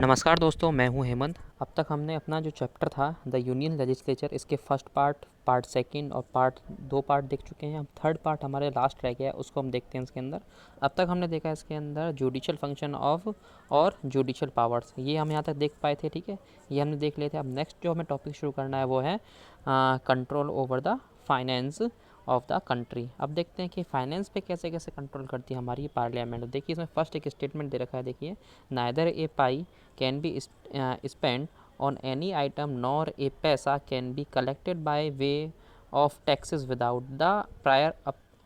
नमस्कार दोस्तों, मैं हूं हेमंत। अब तक हमने अपना जो चैप्टर था द यूनियन लेजिस्लेचर, इसके फर्स्ट पार्ट, पार्ट सेकंड और दो पार्ट देख चुके हैं। अब थर्ड पार्ट हमारे लास्ट रह गया है, उसको हम देखते हैं इसके अंदर। अब तक हमने देखा इसके अंदर जुडिशल फंक्शन ऑफ और जुडिशल पावर्स, ये हम यहाँ तक देख पाए थे। ठीक है, ये हमने देख लिए थे। अब नेक्स्ट जो हमें टॉपिक शुरू करना है वो है control over the finance of the country. अब देखते हैं कि फाइनेंस पे कैसे कैसे कंट्रोल करती है हमारी पार्लियामेंट। देखिए इसमें फर्स्ट एक स्टेटमेंट दे रखा है। देखिए, neither A pi can be spent on any item nor a paisa can be collected by way of taxes without the prior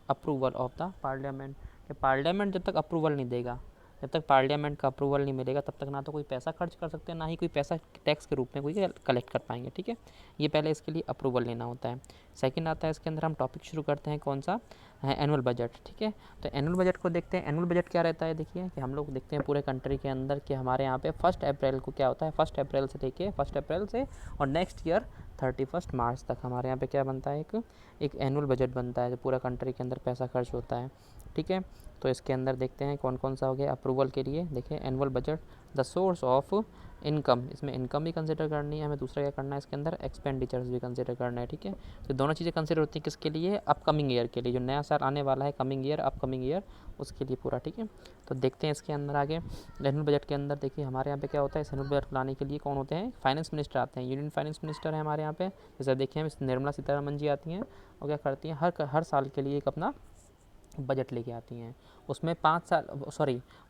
approval of the parliament। कि पार्लियामेंट जब तक अप्रूवल नहीं देगा, जब तक पार्लियामेंट का अप्रूवल नहीं मिलेगा, तब तक ना तो कोई पैसा खर्च कर सकते हैं, ना ही कोई पैसा टैक्स के रूप में कोई कलेक्ट कर पाएंगे। ठीक है, ये पहले इसके लिए अप्रूवल लेना होता है। सेकंड आता है इसके अंदर, हम टॉपिक शुरू करते हैं कौन सा है, एनुअल बजट। ठीक है, तो एनुअल बजट को देखते हैं। एनुअल बजट क्या रहता है, देखिए कि हम लोग देखते हैं पूरे कंट्री के अंदर कि हमारे यहाँ पे 1 अप्रैल को क्या होता है, 1 अप्रैल से लेके 1 अप्रैल से और नेक्स्ट ईयर 31 मार्च तक हमारे यहाँ पे क्या बनता है, एक एनुअल बजट बनता है, जो पूरा कंट्री के अंदर पैसा खर्च होता है। ठीक है, तो इसके अंदर देखते हैं कौन कौन सा हो गया अप्रूवल के लिए। देखिए, annual budget, the source of income, इसमें इनकम भी कंसिडर करनी है हमें। दूसरा क्या करना है इसके अंदर, एक्सपेंडिचर्स भी कंसिडर करना है। ठीक है, तो दोनों चीज़ें कंसिडर होती हैं किसके लिए, अपकमिंग ईयर के लिए, जो नया साल आने वाला है, कमिंग ईयर, अपकमिंग ईयर, उसके लिए पूरा। ठीक है, तो देखते हैं इसके अंदर आगे एनुअल बजट के अंदर। देखिए हमारे यहाँ पे क्या होता है, एनुअल बजट लाने के लिए कौन होते हैं, फाइनेंस मिनिस्टर आते हैं, यूनियन फाइनेंस मिनिस्टर है हमारे यहाँ पे। जैसे देखिए हम निर्मला सीतारमन जी आती हैं और क्या करती हैं, हर साल के लिए एक अपना बजट लेके आती हैं। उसमें 5 साल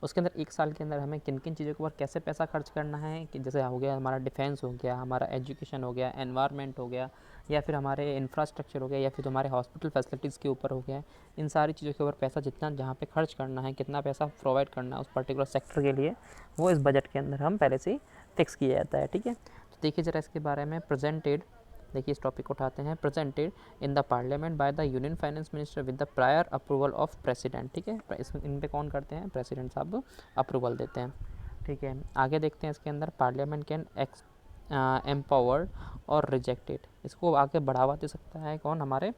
उसके अंदर 1 साल के अंदर हमें किन किन चीज़ों के ऊपर कैसे पैसा खर्च करना है, कि जैसे हो गया हमारा डिफेंस, हो गया हमारा एजुकेशन, हो गया एनवायरनमेंट, हो गया या फिर हमारे इंफ्रास्ट्रक्चर हो गया, या फिर हमारे हॉस्पिटल फैसिलिटीज़ के ऊपर हो गया। इन सारी चीज़ों के ऊपर पैसा जितना जहाँ पे खर्च करना है, कितना पैसा प्रोवाइड करना है उस पर्टिकुलर सेक्टर के लिए, वो इस बजट के अंदर हम पहले से ही फिक्स किया जाता है। ठीक है, तो देखिए ज़रा इसके बारे में। प्रेजेंटेड, देखिए इस टॉपिक को उठाते हैं, presented in the parliament by the union finance minister with the prior approval of president. ठीक है, इन पे कौन करते हैं, प्रेसिडेंट साहब अप्रूवल देते हैं। ठीक है, आगे देखते हैं इसके अंदर, पार्लियामेंट कैन एम्पावर्ड और रिजेक्टेड, इसको आगे बढ़ावा दे सकता है कौन, हमारे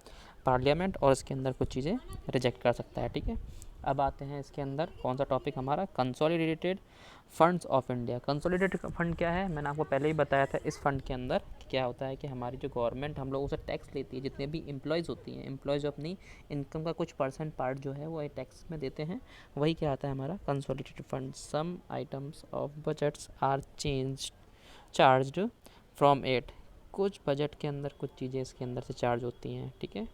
पार्लियामेंट, और इसके अंदर कुछ चीज़ें रिजेक्ट कर सकता है। ठीक है, अब आते हैं इसके अंदर कौन सा टॉपिक हमारा, consolidated funds of India. Consolidated fund क्या है, मैंने आपको पहले ही बताया था। इस फंड के अंदर क्या होता है कि हमारी जो गवर्नमेंट हम लोगों से टैक्स लेती है, जितने भी एम्प्लॉयज़ होती हैं, एम्प्लॉयज़ अपनी इनकम का कुछ परसेंट पार्ट जो है वो टैक्स में देते हैं, वही क्या आता है हमारा consolidated fund. Some items of budgets are charged from it, कुछ बजट के अंदर कुछ चीज़ें इसके अंदर से चार्ज होती हैं। ठीक है,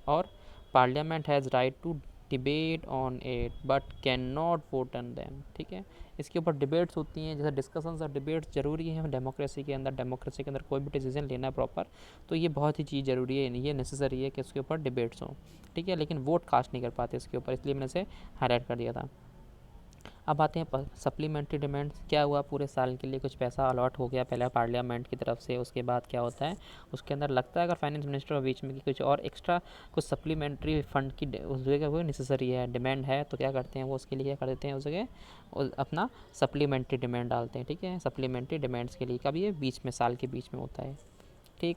और parliament has right to debate on it but can not vote on them. ठीक है, इसके ऊपर डिबेट्स होती हैं, जैसे डिस्कशंस और डिबेट्स ज़रूरी है डेमोक्रेसी के अंदर। डेमोक्रेसी के अंदर कोई भी डिसीजन लेना है प्रॉपर, तो ये बहुत ही चीज़ ज़रूरी है, ये नेसेसरी है कि इसके ऊपर डिबेट्स हों। ठीक है, लेकिन वोट कास्ट नहीं कर पाते इसके ऊपर, इसलिए मैंने इसे हाईलाइट कर दिया था। अब आते हैं सप्लीमेंट्री डिमांड्स। क्या हुआ, पूरे साल के लिए कुछ पैसा अलॉट हो गया पहले पार्लियामेंट की तरफ से, उसके बाद क्या होता है, उसके अंदर लगता है अगर फाइनेंस मिनिस्टर और बीच में कि कुछ और एक्स्ट्रा कुछ सप्लीमेंट्री फंड की उस जगह वो नेसेसरी है, डिमांड है, तो क्या करते हैं वो उसके लिए क्या कर देते हैं, उस जगह अपना सप्लीमेंट्री डिमांड डालते हैं। ठीक है, सप्लीमेंट्री डिमांड्स के लिए कब, ये बीच में, साल के बीच में होता है। ठीक,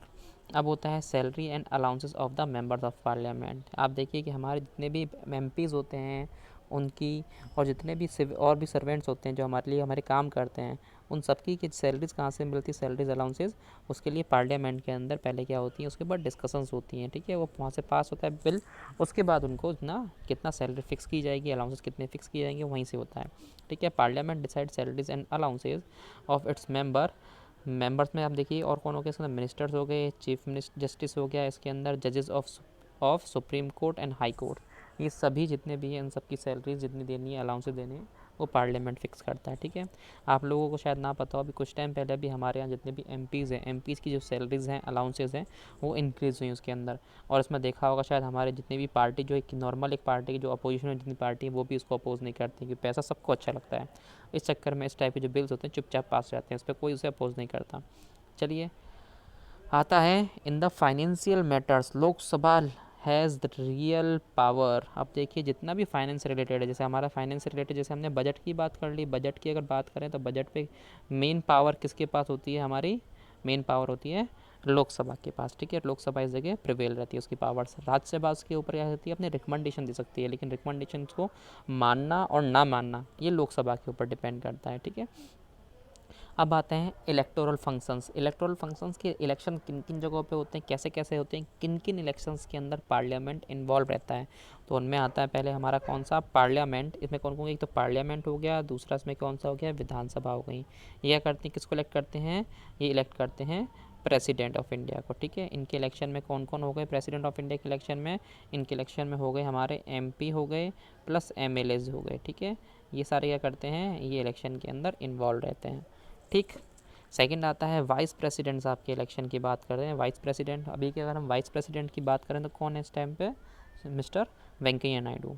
अब होता है salary and allowances of the members of parliament. आप देखिए कि हमारे जितने भी एमपीज़ होते हैं उनकी, और जितने भी और भी सर्वेंट्स होते हैं जो हमारे लिए हमारे काम करते हैं, उन सबकी की सैलरीज़ कहाँ से मिलती है, सैलरीज अलाउंसेस, उसके लिए पार्लियामेंट के अंदर पहले क्या होती है, उसके बाद डिस्कशंस होती हैं। ठीक है, वो वहाँ से पास होता है बिल, उसके बाद उनको ना कितना सैलरी फिक्स की जाएगी, अलाउंसेस कितने फिक्स किए जाएंगे, वहीं से होता है। ठीक है, parliament decide salaries and allowances of its members में आप देखिए और कौन हो गए इसके अंदर, मिनिस्टर्स हो गए, चीफ जस्टिस हो गया, इसके अंदर जजेस of supreme court and high court, ये सभी जितने भी हैं इन सब की सैलरीज जितनी देनी है, अलाउंसेस देनी है, वो पार्लियामेंट फिक्स करता है। ठीक है, आप लोगों को शायद ना पता हो, अभी कुछ टाइम पहले भी हमारे यहाँ जितने भी एमपीज़ हैं, एमपीज़ की जो सैलरीज हैं, अलाउंसेस हैं, वो इंक्रीज़ हुई उसके अंदर। और इसमें देखा होगा शायद हमारे जितने भी पार्टी जो एक नॉर्मल एक पार्टी की जो अपोजिशन में जितनी पार्टी है वो भी इसको अपोज नहीं करती, क्योंकि पैसा सबको अच्छा लगता है। इस चक्कर में इस टाइप के जो बिल्स होते हैं चुपचाप पास हो जाते हैं, इस पर कोई उसे अपोज नहीं करता। चलिए, आता है in the financial matters Lok Sabha has the real power. अब देखिए जितना भी फाइनेंस रिलेटेड है, जैसे हमारा फाइनेंस रिलेटेड, जैसे हमने बजट की बात कर ली, बजट की अगर बात करें तो बजट पे मेन पावर किसके पास होती है, हमारी मेन पावर होती है लोकसभा के पास। ठीक है, लोकसभा इस जगह प्रिवेल रहती है उसकी पावर से। राज्यसभा के ऊपर क्या होती है, अपने रिकमेंडेशन दे सकती है, लेकिन रिकमेंडेशन को मानना और ना मानना ये लोकसभा के ऊपर डिपेंड करता है। ठीक है, अब आते हैं इलेक्टोरल फंक्शंस। इलेक्टोरल फंक्शंस के इलेक्शन किन किन जगहों पे होते हैं, कैसे कैसे होते हैं, किन किन इलेक्शंस के अंदर पार्लियामेंट इन्वॉल्व रहता है। तो उनमें आता है पहले हमारा कौन सा, पार्लियामेंट। इसमें कौन कौन, एक तो पार्लियामेंट हो गया, दूसरा इसमें कौन सा हो गया, विधानसभा हो गई। ये क्या करते हैं, किसको इलेक्ट करते हैं, ये इलेक्ट करते हैं प्रेसिडेंट ऑफ इंडिया को। ठीक है, इनके इलेक्शन में कौन कौन हो गए, प्रेसिडेंट ऑफ इंडिया के इलेक्शन में, इनके इलेक्शन में हो गए हमारे एमपी हो गए प्लस एमएलएज हो गए। ठीक है, ये सारे क्या करते हैं, ये इलेक्शन के अंदर इन्वॉल्व रहते हैं। ठीक। सेकंड आता है वाइस प्रेसिडेंट्स। आपके इलेक्शन की बात कर रहे हैं, वाइस प्रेसिडेंट। अभी की अगर हम वाइस प्रेसिडेंट की बात करें तो कौन है इस टाइम पे, मिस्टर वेंकैया नायडू।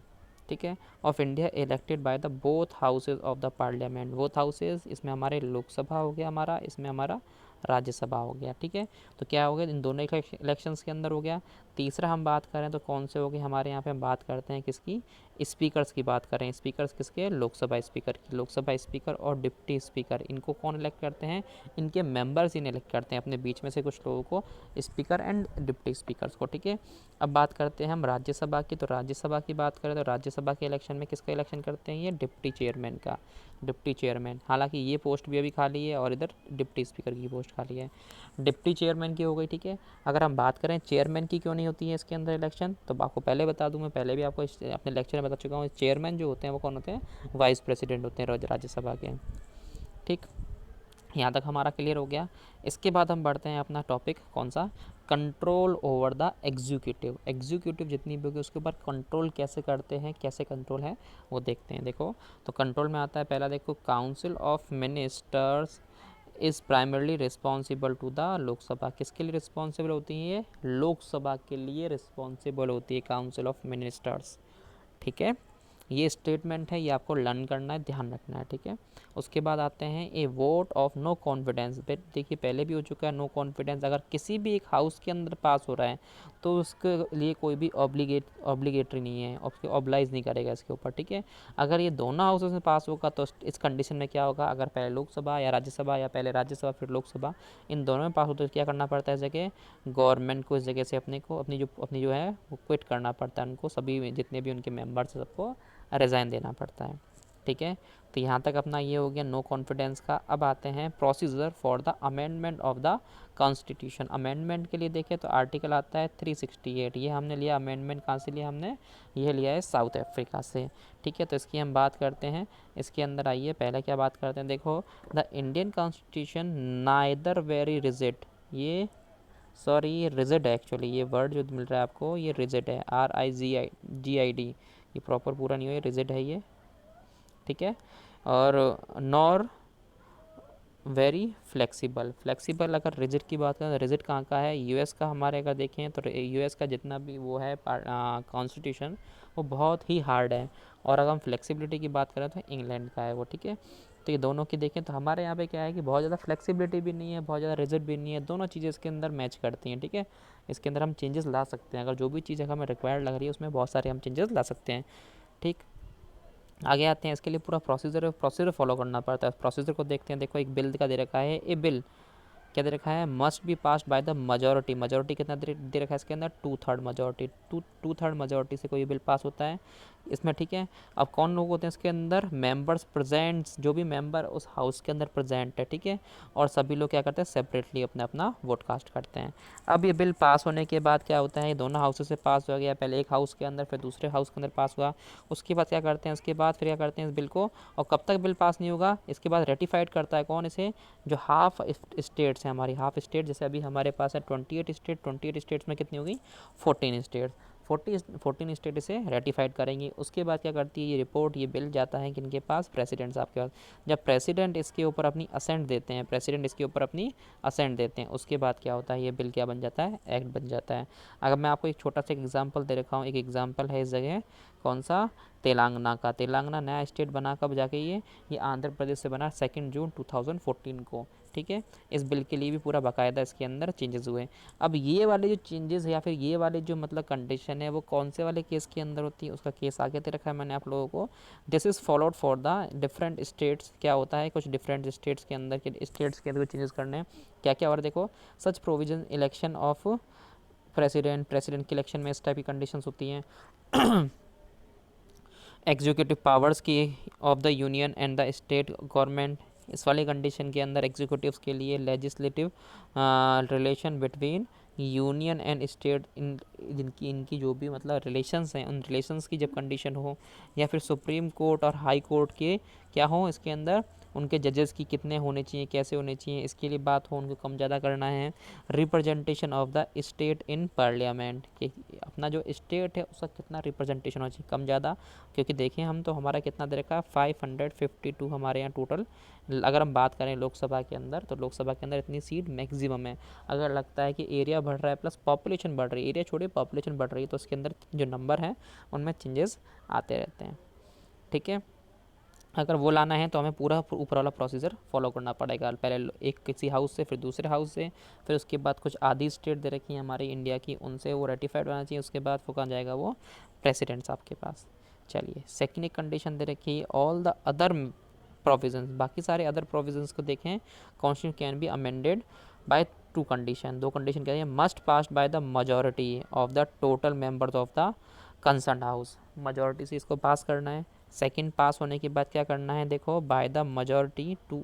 ठीक है, of India elected by the both houses of the parliament. Both houses, इसमें हमारे लोकसभा हो गया हमारा, इसमें हमारा राज्यसभा हो गया। ठीक है, तो क्या हो गया, इन दोनों इलेक्शंस के अंदर हो गया। तीसरा हम बात करें तो कौन से हो गए हमारे यहाँ पे, हम बात करते हैं किसकी, स्पीकर्स की बात करें। स्पीकर्स किसके, लोकसभा स्पीकर की। लोकसभा स्पीकर और डिप्टी स्पीकर, इनको कौन इलेक्ट करते हैं, इनके मेंबर्स इन इलेक्ट करते हैं अपने बीच में से कुछ लोगों को, स्पीकर एंड डिप्टी स्पीकर्स को। ठीक है, अब बात करते हैं हम राज्यसभा की। तो राज्यसभा की बात करें तो राज्यसभा के इलेक्शन में किसका इलेक्शन करते हैं, ये डिप्टी चेयरमैन का। डिप्टी चेयरमैन, हालांकि ये पोस्ट भी अभी खाली है और इधर डिप्टी स्पीकर की पोस्ट खाली है। डिप्टी चेयरमैन की हो गई। ठीक है, अगर हम बात करें चेयरमैन की क्यों नहीं होती है इसके अंदर इलेक्शन, तो आपको पहले बता दूं, मैं पहले भी आपको अपने लेक्चर में बता चुका हूँ, चेयरमैन जो होते हैं वो कौन होते हैं, वाइस प्रेसिडेंट होते हैं राज्यसभा के। ठीक, यहाँ तक हमारा क्लियर हो गया। इसके बाद हम बढ़ते हैं अपना टॉपिक कौन सा, control over the executive. Executive जितनी भी होगी उसके ऊपर कंट्रोल कैसे करते हैं, कैसे कंट्रोल है वो देखते हैं। देखो, तो कंट्रोल में आता है पहला, देखो, council of ministers is primarily responsible to the Lok Sabha. किसके लिए रिस्पॉन्सिबल होती है, ये लोकसभा के लिए रिस्पॉन्सिबल होती है काउंसिल ऑफ मिनिस्टर्स। ठीक है, ये स्टेटमेंट है, ये आपको लर्न करना है, ध्यान रखना है। ठीक है, उसके बाद आते हैं ए वोट ऑफ नो कॉन्फिडेंस। देखिए पहले भी हो चुका है, नो कॉन्फिडेंस अगर किसी भी एक हाउस के अंदर पास हो रहा है तो उसके लिए कोई भी ऑब्लिगेटरी नहीं है, उसके ऑब्लाइज नहीं करेगा इसके ऊपर। ठीक है, अगर ये दोनों हाउसेस में पास होगा तो इस कंडीशन में क्या होगा, अगर पहले लोकसभा या राज्यसभा या पहले राज्यसभा फिर लोकसभा, इन दोनों में पास हो तो क्या करना पड़ता है, इस जगह गवर्नमेंट को इस जगह से अपनी जो है वो क्विट करना पड़ता है उनको, सभी जितने भी उनके मेंबर्स हैं सबको रिज़ाइन देना पड़ता है। ठीक है, तो यहाँ तक अपना ये हो गया नो कॉन्फिडेंस का। अब आते हैं procedure for the amendment of the constitution. Amendment के लिए देखें तो आर्टिकल आता है 368, ये हमने लिया अमेंडमेंट, कहाँ से लिया हमने, ये लिया है साउथ अफ्रीका से। ठीक है, तो इसकी हम बात करते हैं। इसके अंदर आइए पहले क्या बात करते हैं, देखो, the Indian constitution neither very rigid, ये सॉरी ये रिजिड है एक्चुअली, ये वर्ड जो मिल रहा है आपको ये रिजिड है, RIGID, ये प्रॉपर पूरा नहीं हो, ये रिजिड है ये। ठीक है, और नॉर वेरी फ्लेक्सिबल। फ्लेक्सिबल अगर रिजिड की बात करें तो रिजिड कहाँ का है, यूएस का। हमारे अगर देखें तो यूएस का जितना भी वो है कॉन्स्टिट्यूशन वो बहुत ही हार्ड है, और अगर हम फ्लेक्सिबिलिटी की बात करें तो इंग्लैंड का है वो। ठीक है, तो ये दोनों की देखें तो हमारे यहाँ पे क्या है कि बहुत ज़्यादा फ्लेक्सिबिलिटी भी नहीं है, बहुत ज़्यादा रिजिड भी नहीं है, दोनों चीज़ें इसके अंदर मैच करती हैं। ठीक है, इसके अंदर हम चेंजेस ला सकते हैं, अगर जो भी चीज़ हमें रिक्वायर्ड लग रही है उसमें बहुत सारे हम चेंजेस ला सकते हैं। ठीक, आगे आते हैं, इसके लिए पूरा प्रोसीजर फॉलो करना पड़ता है। प्रोसीजर को देखते हैं, देखो एक बिल का दे रखा है, ए बिल क्या दे रखा है, must be passed by the majority. Majority कितना दे रखा है इसके अंदर, 2/3 मेजॉरिटी। टू थर्ड मेजॉरिटी से कोई बिल पास होता है इसमें। ठीक है, अब कौन लोग होते हैं इसके अंदर, मेंबर्स प्रेजेंट्स, जो भी मेंबर उस हाउस के अंदर प्रेजेंट है। ठीक है, और सभी लोग क्या करते हैं, सेपरेटली अपना अपना वोट कास्ट करते हैं। अब ये बिल पास होने के बाद क्या होता है, ये दोनों हाउसेस से पास हो गया, पहले एक हाउस के अंदर फिर दूसरे हाउस के अंदर पास हुआ, उसके बाद क्या करते हैं, उसके बाद फिर क्या करते हैं इस बिल को, और कब तक बिल पास नहीं होगा, इसके बाद रेटिफाइड करता है कौन इसे, जो हाफ स्टेट्स हैं हमारी, हाफ स्टेट, जैसे अभी हमारे पास है 28 स्टेट, 28 स्टेट्स में कितनी होगी, 14 स्टेट, 14 स्टेट इसे रेटिफाइड करेंगी। उसके बाद क्या करती है ये रिपोर्ट, ये बिल जाता है किनके पास, प्रेसिडेंट साहब के पास। जब प्रेसिडेंट इसके ऊपर अपनी असेंट देते हैं, प्रेसिडेंट इसके ऊपर अपनी असेंट देते हैं, उसके बाद क्या होता है, ये बिल क्या बन जाता है, एक्ट बन जाता है। अगर मैं आपको एक छोटा सा एग्जाम्पल दे रखा हूँ, एक एग्जाम्पल है इस जगह कौन सा, तेलंगाना का। तेलंगाना नया स्टेट बना कब जाके, ये आंध्र प्रदेश से बना 2 जून 2014 को। ठीक है, इस बिल के लिए भी पूरा बाकायदा इसके अंदर चेंजेस हुए। अब ये वाले जो चेंजेस या फिर ये वाले जो मतलब कंडीशन है वो कौन से वाले केस के अंदर होती है, उसका केस आगे दे रखा है मैंने आप लोगों को। This is followed for the different states. क्या होता है, कुछ डिफरेंट स्टेट्स के अंदर चेंजेस करने हैं, क्या क्या, और देखो, सच प्रोविजन इलेक्शन ऑफ प्रेसिडेंट के इलेक्शन में इस टाइप की कंडीशंस होती हैं। एग्जीक्यूटिव पावर्स की of the union and the state government इस वाली कंडीशन के अंदर एग्जीक्यूटिव्स के लिए legislative relation between union and state, इनकी जो भी मतलब रिलेशंस हैं, उन रिलेशंस की जब कंडीशन हो, या फिर सुप्रीम कोर्ट और हाई कोर्ट के क्या हो इसके अंदर, उनके जजेस की कितने होने चाहिए, कैसे होने चाहिए, इसके लिए बात हो, उनको कम ज़्यादा करना है। Representation of the state in parliament, कि अपना जो स्टेट है उसका कितना रिप्रेजेंटेशन होना चाहिए, कम ज़्यादा, क्योंकि देखें हम तो हमारा कितना दे रखा है 552 हमारे यहाँ टोटल। अगर हम बात करें लोकसभा के अंदर, तो लोकसभा के अंदर इतनी सीट मैक्सिमम है। अगर लगता है कि एरिया बढ़ रहा है प्लस पॉपुलेशन बढ़ रही है, एरिया छोड़िए पॉपुलेशन बढ़ रही है, तो उसके अंदर जो नंबर है उनमें चेंजेस आते रहते हैं। ठीक है, अगर वो लाना है तो हमें पूरा ऊपर वाला प्रोसीजर फॉलो करना पड़ेगा। पहले एक किसी हाउस से, फिर दूसरे हाउस से, फिर उसके बाद कुछ आधी स्टेट दे रखी है हमारी इंडिया की, उनसे वो रेटिफाइड होना चाहिए, उसके बाद वो कहाँ जाएगा, वो प्रेसिडेंट साहब के पास। चलिए, सेकंड एक कंडीशन दे रखी है, ऑल द अदर प्रोविजंस, बाकी सारे अदर प्रोविजंस को देखें, constitution can be amended by two condition, दो कंडीशन क्या है, must passed by the majority of the total members of the concern house, majority से इसको पास करना है। सेकंड, पास होने के बाद क्या करना है, देखो, by the majority two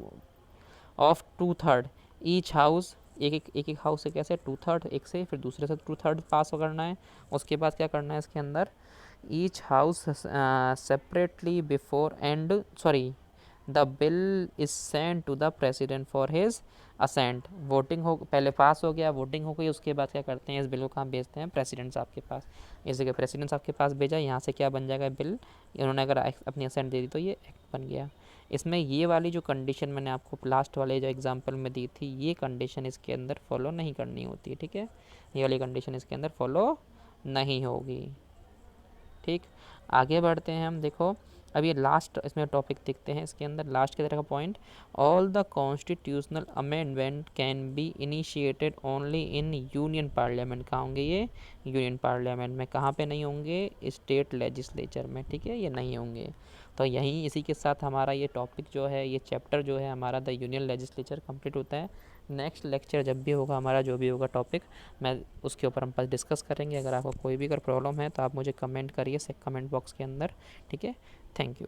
of 2/3 each house, एक हाउस से कैसे 2/3 एक से, फिर दूसरे से 2/3 पास करना है। उसके बाद क्या करना है इसके अंदर, each house separately before and sorry the bill is send to the president for his assent, voting हो, पहले पास हो गया, वोटिंग हो गई, उसके बाद क्या करते हैं, इस बिल को कहाँ भेजते हैं, प्रेसिडेंट साहब के पास। इस जगह प्रेसिडेंट साहब के पास भेजा, यहाँ से क्या बन जाएगा बिल, इन्होंने अगर अपनी असेंट दे दी तो ये एक्ट बन गया। इसमें ये वाली जो कंडीशन मैंने आपको लास्ट वाले जो एग्जांपल में दी थी, ये कंडीशन इसके अंदर फॉलो नहीं करनी होती है। ठीक है, ये वाली कंडीशन इसके अंदर फॉलो नहीं होगी। ठीक, आगे बढ़ते हैं हम। देखो, अब ये लास्ट इसमें टॉपिक देखते हैं, इसके अंदर लास्ट की तरह का point, all the constitutional amendment can be initiated only in union parliament. कहाँ होंगे ये, यूनियन पार्लियामेंट में, कहाँ पे नहीं होंगे, स्टेट लेजिस्लेचर में। ठीक है, ये नहीं होंगे। तो यहीं इसी के साथ हमारा ये टॉपिक जो है, ये चैप्टर जो है हमारा द यूनियन लेजिस्लेचर कंप्लीट होता है। नेक्स्ट लेक्चर जब भी होगा हमारा, जो भी होगा टॉपिक, मैं उसके ऊपर हम पास डिस्कस करेंगे। अगर आपको कोई भी अगर प्रॉब्लम है तो आप मुझे कमेंट करिए कमेंट बॉक्स के अंदर। ठीक है, थैंक यू।